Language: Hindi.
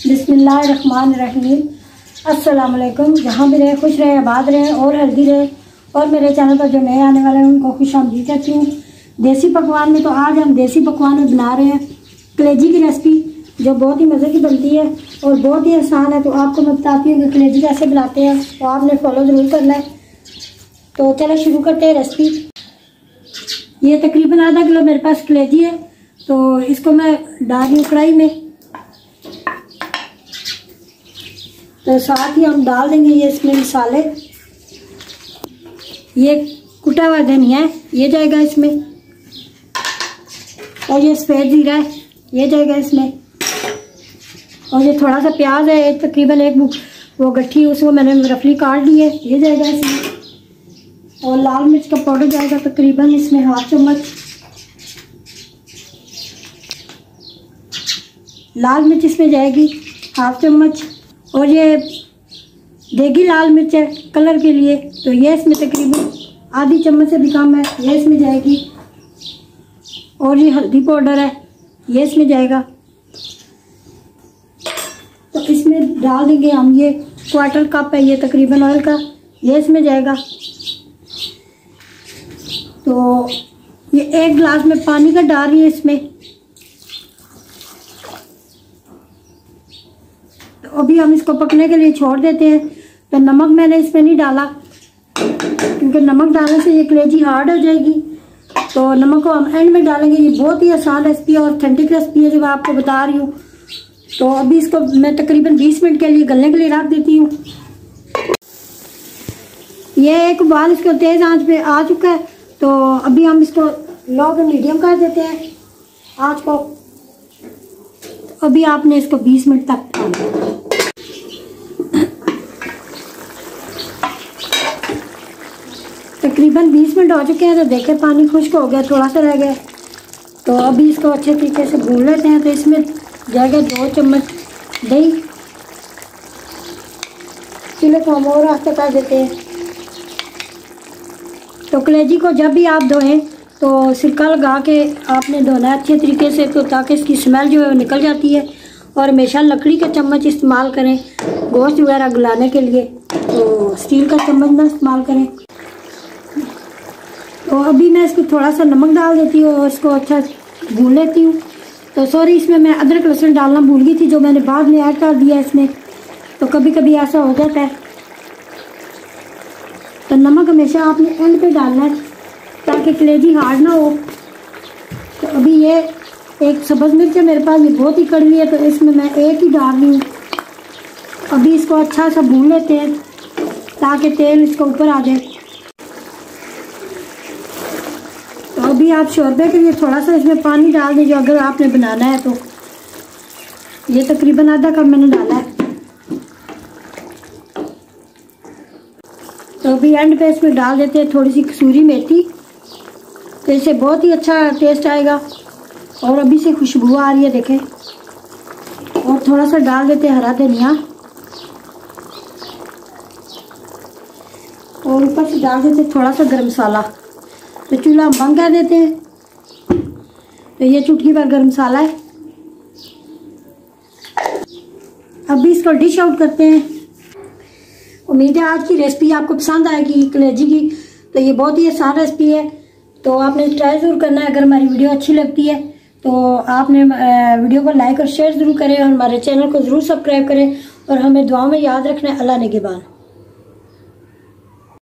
बिस्मिल्लाहिर्रहमानिर्रहीम। अस्सलाम वालेकुम। जहाँ भी रहे खुश रहे, आबाद रहे और हेल्दी रहे। और मेरे चैनल पर जो नए आने वाले हैं उनको खुश आमदीद कहती हूँ। देसी पकवान में तो आज हम देसी पकवान में बना रहे हैं कलेजी की रेसिपी, जो बहुत ही मज़े की बनती है और बहुत ही आसान है। तो आपको मैं बताती हूँ कि कलेजी कैसे बनाते हैं, तो आपने फॉलो ज़रूर करना है। तो चलो शुरू करते हैं रेसिपी। ये तकरीबन आधा किलो मेरे पास कलेजी है, तो इसको मैं डाल रही हूँ कढ़ाई में। तो साथ ही हम डाल देंगे ये इसमें मसाले। ये कुटा हुआ धनिया है, ये जाएगा इसमें, और ये सफ़ेद जीरा है, ये जाएगा इसमें। और ये थोड़ा सा प्याज है, तकरीबन एक वो गट्ठी, उसको मैंने रफली काट ली है, ये जाएगा इसमें। और लाल मिर्च का पाउडर जाएगा तकरीबन इसमें हाफ चम्मच। लाल मिर्च इसमें जाएगी हाफ चम्मच। और ये देगी लाल मिर्च है कलर के लिए, तो ये इसमें तकरीबन आधी चम्मच से भी कम है, ये इसमें जाएगी। और ये हल्दी पाउडर है, ये इसमें जाएगा। तो इसमें डाल देंगे हम ये क्वार्टर कप है ये तकरीबन ऑयल का, ये इसमें जाएगा। तो ये एक गिलास में पानी का डाल रही है इसमें। तो अभी हम इसको पकने के लिए छोड़ देते हैं। तो नमक मैंने इसमें नहीं डाला, क्योंकि नमक डालने से ये कलेजी हार्ड हो जाएगी। तो नमक को हम एंड में डालेंगे। ये बहुत ही आसान रेसिपी है, ऑथेंटिक रेसिपी है जो मैं आपको बता रही हूँ। तो अभी इसको मैं तकरीबन 20 मिनट के लिए गलने के लिए रख देती हूँ। ये एक उबाल इसको तेज़ आंच पे आ चुका है, तो अभी हम इसको लो पे मीडियम कर देते हैं आंच को। अभी आपने इसको 20 मिनट तक पकाना। तकरीबन 20 मिनट हो चुके हैं, तो देखें पानी खुश्क हो गया, थोड़ा सा रह गया। तो अभी इसको अच्छे तरीके से भून लेते हैं। तो इसमें जाएगा 2 चम्मच दही। चूल्हे को हम और आस्ते कर देते हैं। तो कलेजी को जब भी आप धोएं तो सिरका लगा के आपने धोना है अच्छे तरीके से, तो ताकि इसकी स्मेल जो है वो निकल जाती है। और हमेशा लकड़ी का चम्मच इस्तेमाल करें गोश्त वगैरह गलाने के लिए, तो स्टील का चम्मच ना इस्तेमाल करें। तो अभी मैं इसको थोड़ा सा नमक डाल देती हूँ और इसको अच्छा भून लेती हूँ। तो सॉरी, इसमें मैं अदरक लहसुन डालना भूल गई थी, जो मैंने बाद में ऐड कर दिया इसमें। तो कभी कभी ऐसा हो जाता है। तो नमक हमेशा आपने एंड पे डालना है ताकि कलेजी हार्ड ना हो। तो अभी ये एक सब्ज़ मिर्च है मेरे पास, ये बहुत ही कड़वी है, तो इसमें मैं एक ही डाल रही हूँ। अभी इसको अच्छा सा भून लेते हैं ताकि तेल इसके ऊपर आ जाए। तो अभी आप शोरबे के लिए थोड़ा सा इसमें पानी डाल दीजिए अगर आपने बनाना है। तो ये तकरीबन आधा कप मैंने डाला है। तो अभी एंड पे इसमें डाल देते हैं थोड़ी सी कसूरी मेथी, तो इससे बहुत ही अच्छा टेस्ट आएगा। और अभी से खुशबू आ रही है देखें। और थोड़ा सा डाल देते हैं हरा धनिया, और ऊपर से डाल देते हैं थोड़ा सा गरम मसाला। तो चूल्हा हम बंद कर देते हैं। तो ये चुटकी भर गरम मसाला है। अभी इसको डिश आउट करते हैं। उम्मीद है आज की रेसिपी आपको पसंद आएगी कलेजी की। तो ये बहुत ही आसान रेसिपी है, तो आपने ट्राई ज़रूर करना है। अगर हमारी वीडियो अच्छी लगती है तो आपने वीडियो को लाइक और शेयर ज़रूर करें, और हमारे चैनल को ज़रूर सब्सक्राइब करें। और हमें दुआओं में याद रखना है। अल्लाह निगहबान।